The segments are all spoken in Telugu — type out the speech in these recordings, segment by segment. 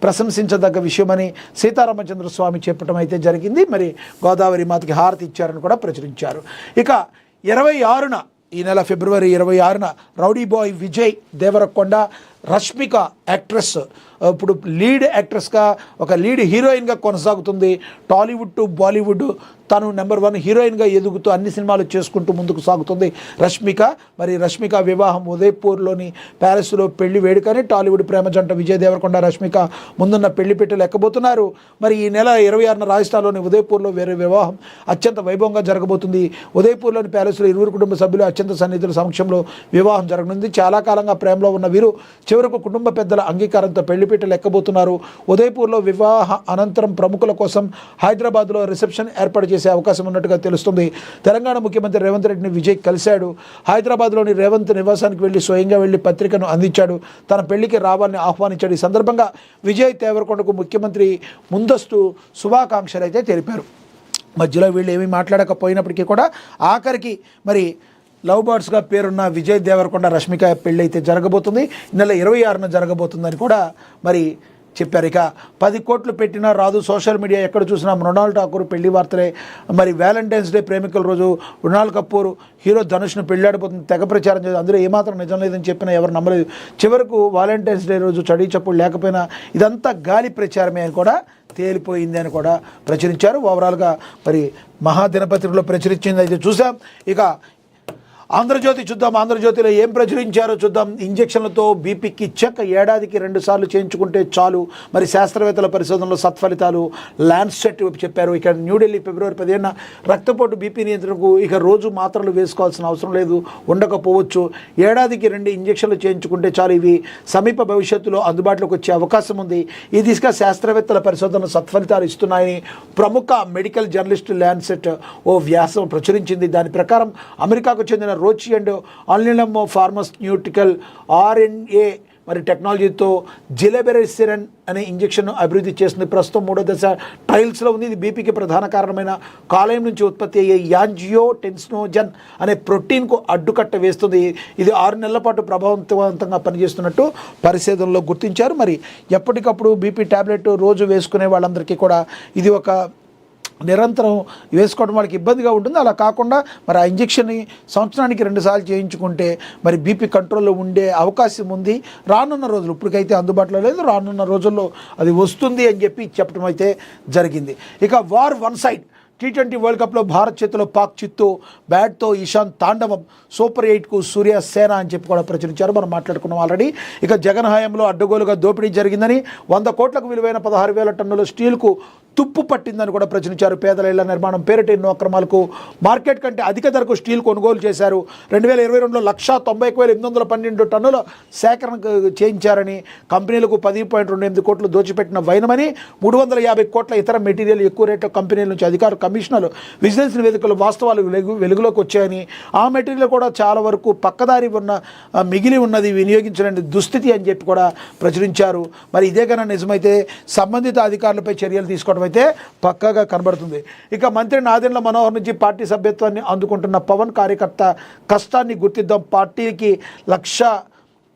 ప్రశంసించదగ్గ విషయమని సీతారామచంద్ర స్వామి చెప్పడం అయితే జరిగింది. మరి గోదావరి మాతకి హారతి ఇచ్చారని కూడా ప్రచురించారు. ఇక 26న ఈ నెల ఫిబ్రవరి 26న rowdy boy Vijay Deverakonda Rashmika actress ఇప్పుడు లీడ్ యాక్ట్రెస్గా ఒక లీడ్ హీరోయిన్గా కొనసాగుతుంది. టాలీవుడ్ టు బాలీవుడ్ తను నెంబర్ 1 హీరోయిన్గా ఎదుగుతూ అన్ని సినిమాలు చేసుకుంటూ ముందుకు సాగుతుంది రష్మిక. మరి రష్మిక వివాహం ఉదయపూర్లోని ప్యాలెస్లో పెళ్లి వేడుకని టాలీవుడ్ ప్రేమ జంట విజయ్ దేవరకొండ రష్మిక ముందున్న పెళ్లి పెట్టెలు ఎక్కబోతున్నారు. మరి ఈ నెల 26న రాజస్థాన్లోని ఉదయపూర్లో వేరే వివాహం అత్యంత వైభవంగా జరగబోతుంది. ఉదయపూర్లోని ప్యాలెస్లో ఇరువురు కుటుంబ సభ్యులు అత్యంత సన్నిహితుల సమక్షంలో వివాహం జరగనుంది. చాలా కాలంగా ప్రేమలో ఉన్న వీరు చివరకు కుటుంబ పెద్దల అంగీకారంతో పెళ్లిపీటలు ఎక్కబోతున్నారు. ఉదయపూర్లో వివాహ అనంతరం ప్రముఖుల కోసం హైదరాబాద్లో రిసెప్షన్ ఏర్పాటు చేసే అవకాశం ఉన్నట్టుగా తెలుస్తుంది. తెలంగాణ ముఖ్యమంత్రి రేవంత్ రెడ్డిని విజయ్ కలిశాడు. హైదరాబాద్లోని రేవంత్ నివాసానికి వెళ్లి స్వయంగా వెళ్లి పత్రికను అందించాడు. తన పెళ్లికి రావాలని ఆహ్వానించాడు. ఈ సందర్భంగా విజయ్ దేవరకొండకు ముఖ్యమంత్రి ముందస్తు శుభాకాంక్షలు అయితే తెలిపారు. మధ్యలో వీళ్ళు ఏమీ మాట్లాడకపోయినప్పటికీ కూడా ఆఖరికి మరి లవ్ బర్డ్స్గా పేరున్న విజయ్ దేవరకొండ రష్మిక పెళ్ళి అయితే జరగబోతుంది. నెల 26న జరగబోతుందని కూడా మరి చెప్పారు. ఇక 10 కోట్లు పెట్టినా రాదు, సోషల్ మీడియా ఎక్కడ చూసినా మృణాల్ ఠాకూర్ పెళ్లి వార్తలే. మరి వ్యాలంటైన్స్ డే ప్రేమికుల రోజు మృణాల్ కపూర్ హీరో ధనుష్ను పెళ్ళాడిపోతుంది తెగ ప్రచారం చేసి అందులో ఏమాత్రం నిజం లేదని చెప్పినా ఎవరు నమ్మలేదు. చివరకు వాలంటైన్స్ డే రోజు చడి చప్పుడు లేకపోయినా ఇదంతా గాలి ప్రచారమే అని కూడా తేలిపోయింది అని కూడా ప్రచురించారు. ఓవరాల్గా మరి మహాదినపత్రికలో ప్రచురించింది అయితే చూసాం. ఇక ఆంధ్రజ్యోతి చూద్దాం. ఆంధ్రజ్యోతిలో ఏం ప్రచురించారో చూద్దాం. ఇంజక్షన్లతో బీపీకి చెక్ ఏడాదికి 2 సార్లు చేయించుకుంటే చాలు. మరి శాస్త్రవేత్తల పరిశోధనలో సత్ఫలితాలు ల్యాన్సెట్ చెప్పారు. ఇక న్యూఢిల్లీ ఫిబ్రవరి 15న రక్తపోటు బీపీ నియంత్రణకు ఇక రోజు మాత్రలు వేసుకోవాల్సిన అవసరం లేదు, ఉండకపోవచ్చు. ఏడాదికి 2 ఇంజక్షన్లు చేయించుకుంటే చాలు. ఇవి సమీప భవిష్యత్తులో అందుబాటులోకి వచ్చే అవకాశం ఉంది. ఈ దిశగా శాస్త్రవేత్తల పరిశోధనలు సత్ఫలితాలు ఇస్తున్నాయని ప్రముఖ మెడికల్ జర్నలిస్ట్ ల్యాన్సెట్ ఓ వ్యాసం ప్రచురించింది. దాని ప్రకారం అమెరికాకు చెందిన రోచి అండ్ ఆల్నిలమ్ ఫార్మాస్యూటికల్ ఆర్ఎన్ఏ మరి టెక్నాలజీతో జిలెబెరెసిరన్ అనే ఇంజెక్షన్ అభివృద్ధి చేస్తుంది. ప్రస్తుతం 3వ దశ ట్రయల్స్లో ఉంది. ఇది బీపీకి ప్రధాన కారణమైన కాలేయం నుంచి ఉత్పత్తి అయ్యే యాంజియోటెన్సినోజన్ అనే ప్రోటీన్కు అడ్డుకట్ట వేస్తుంది. ఇది 6 నెలల పాటు ప్రభావవంతంగా పనిచేస్తున్నట్టు పరిశోధనలో గుర్తించారు. మరి ఎప్పటికప్పుడు బీపీ ట్యాబ్లెట్ రోజు వేసుకునే వాళ్ళందరికీ కూడా ఇది ఒక నిరంతరం వేసుకోవడం వాళ్ళకి ఇబ్బందిగా ఉంటుంది. అలా కాకుండా మరి ఆ ఇంజెక్షన్ని సంవత్సరానికి 2 సార్లు చేయించుకుంటే మరి బీపీ కంట్రోల్లో ఉండే అవకాశం ఉంది. రానున్న రోజులు ఇప్పటికైతే అందుబాటులో లేదు, రానున్న రోజుల్లో అది వస్తుంది అని చెప్పి చెప్పడం అయితే జరిగింది. ఇక war one side. T20 world కప్లో భారత్ చేతిలో పాక్ చిత్తు, బ్యాట్తో ఇషాంత్ తాండవం, సూపర్ 8కు సూర్య సేన అని చెప్పి కూడా ప్రచురించారు. మనం మాట్లాడుకున్నాం ఆల్రెడీ. ఇక జగన్ హయాంలో అడ్డగోలుగా దోపిడీ జరిగిందని 100 కోట్లకు విలువైన 16,000 టన్నుల స్టీల్కు తుప్పు పట్టిందని కూడా ప్రచురించారు. పేదల ఇళ్ల నిర్మాణం పేరిట ఎన్నో అక్రమాలకు మార్కెట్ కంటే అధిక ధరకు స్టీల్ కొనుగోలు చేశారు. 2022లో 191,812 టన్నుల సేకరణ చేయించారని, కంపెనీలకు 10.28 కోట్లు దోచిపెట్టిన వైనమని, 350 కోట్ల ఇతర మెటీరియల్ ఎక్కువ రేట్ల కంపెనీల నుంచి అధికారులు కమిషనర్లు విజిలెన్స్ నివేదికలు వాస్తవాలు వెలుగులోకి వచ్చాయని, ఆ మెటీరియల్ కూడా చాలా వరకు పక్కదారి మిగిలి ఉన్నది వినియోగించలేని దుస్థితి అని చెప్పి కూడా ప్రచురించారు. మరి ఇదే కన్నా నిజమైతే సంబంధిత అధికారులపై చర్యలు తీసుకోవడం అయితే పక్కాగా కనబడుతుంది. ఇక మంత్రి నాదెండ్ల మనోహర్ నుంచి పార్టీ సభ్యత్వాన్ని అందుకుంటున్న పవన్ కార్యకర్త కష్టాన్ని గుర్తిద్దాం, పార్టీకి 1,00,000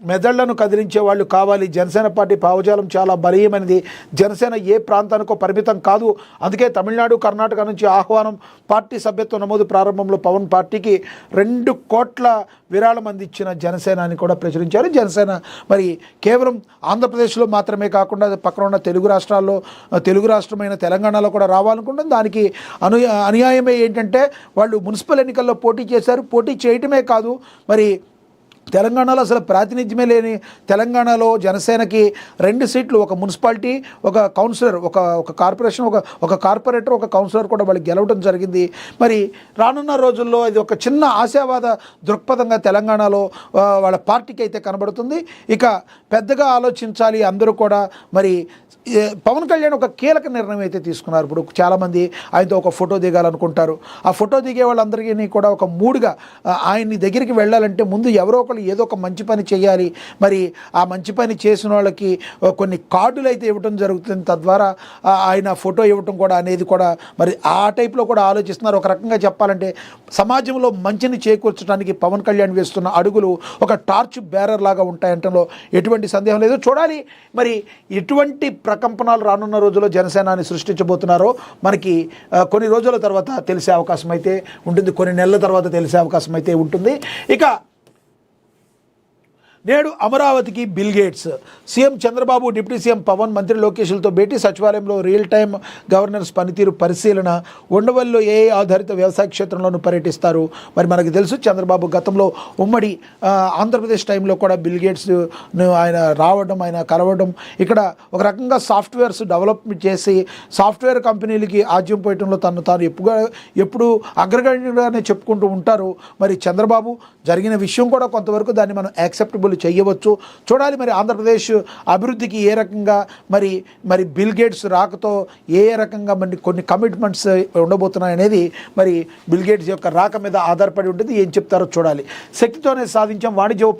మెదళ్లను కదిలించే వాళ్ళు కావాలి. జనసేన పార్టీ భావజాలం చాలా బలీయమైనది. జనసేన ఏ ప్రాంతానికో పరిమితం కాదు. అందుకే తమిళనాడు, కర్ణాటక నుంచి ఆహ్వానం. పార్టీ సభ్యత్వ నమోదు ప్రారంభంలో పవన్ పార్టీకి 2 కోట్ల విరాళం అందించిన జనసేన అని కూడా ప్రచురించారు. జనసేన మరి కేవలం ఆంధ్రప్రదేశ్లో మాత్రమే కాకుండా పక్కన ఉన్న తెలుగు రాష్ట్రమైన తెలంగాణలో కూడా రావాలనుకుంటుంది. దానికి అనుయాయమే ఏంటంటే వాళ్ళు మున్సిపల్ ఎన్నికల్లో పోటీ చేశారు. పోటీ చేయటమే కాదు, మరి తెలంగాణలో అసలు ప్రాతినిధ్యమే లేని తెలంగాణలో జనసేనకి 2 సీట్లు, ఒక మున్సిపాలిటీ, ఒక కౌన్సిలర్, ఒక కార్పొరేషన్, ఒక కార్పొరేటర్, ఒక కౌన్సిలర్ కూడా వాళ్ళు గెలవడం జరిగింది. మరి రానున్న రోజుల్లో ఇది ఒక చిన్న ఆశావాద దృక్పథంగా తెలంగాణలో వాళ్ళ పార్టీకి అయితే కనబడుతుంది. ఇక పెద్దగా ఆలోచించాలి అందరూ కూడా. మరి పవన్ కళ్యాణ్ ఒక కీలక నిర్ణయం అయితే తీసుకున్నారు. ఇప్పుడు చాలామంది ఆయనతో ఒక ఫోటో దిగాలనుకుంటారు. ఆ ఫోటో దిగే వాళ్ళందరికీ కూడా ఒక మూడుగా ఆయన్ని దగ్గరికి వెళ్ళాలంటే ముందు ఎవరో ఒకళ్ళు లోపల ఏదో ఒక మంచి పని చేయాలి, మరి ఆ మంచి పని చేసిన వాళ్ళకి కొన్ని కార్డులు అయితే ఇవ్వటం జరుగుతుంది, తద్వారా ఆయన ఫోటో ఇవ్వటం కూడా అనేది కూడా మరి ఆ టైప్లో కూడా ఆలోచిస్తున్నారు. ఒక రకంగా చెప్పాలంటే సమాజంలో మంచిని చేకూర్చడానికి పవన్ కళ్యాణ్ వేస్తున్న అడుగులు ఒక టార్చ్ బేరర్ లాగా ఉంటాయంటంలో ఎటువంటి సందేహం లేదు. చూడాలి మరి ఎటువంటి ప్రకంపనలు రానున్న రోజుల్లో జనసేనాని సృష్టించబోతున్నారో మనకి కొన్ని రోజుల తర్వాత తెలిసే అవకాశం అయితే ఉంటుంది, కొన్ని నెలల తర్వాత తెలిసే అవకాశం అయితే ఉంటుంది. ఇక నేడు అమరావతికి Bill Gates, CM Chandrababu, deputy CM Pawan, మంత్రి లోకేష్లతో భేటీ, సచివాలయంలో రియల్ టైం గవర్నర్స్ పనితీరు పరిశీలన, ఉండవల్లిలో ఏఐ ఆధారిత వ్యవసాయ క్షేత్రంలోనూ పర్యటిస్తారు. మరి మనకు తెలుసు చంద్రబాబు గతంలో ఉమ్మడి ఆంధ్రప్రదేశ్ టైంలో కూడా బిల్ గేట్స్ ఆయన రావడం, ఆయన కలవడం, ఇక్కడ ఒక రకంగా సాఫ్ట్వేర్స్ డెవలప్మెంట్ చేసి సాఫ్ట్వేర్ కంపెనీలకి ఆజ్యం పోయటంలో తాను ఎప్పుడు అగ్రగణ్యంగానే చెప్పుకుంటూ ఉంటారు. మరి చంద్రబాబు జరిగిన విషయం కూడా కొంతవరకు దాన్ని మనం యాక్సెప్టబుల్ చేయవచ్చు. చూడాలి మరి ఆంధ్రప్రదేశ్ అభివృద్ధికి ఏ రకంగా మరి బిల్ గేట్స్ రాకతో ఏ రకంగా మరి కొన్ని కమిట్మెంట్స్ ఉండబోతున్నాయి అనేది మరి బిల్ గేట్స్ యొక్క రాక మీద ఆధారపడి ఉంటుంది. ఏం చెప్తారో చూడాలి. శక్తితోనే సాధించాం వాణిజ్య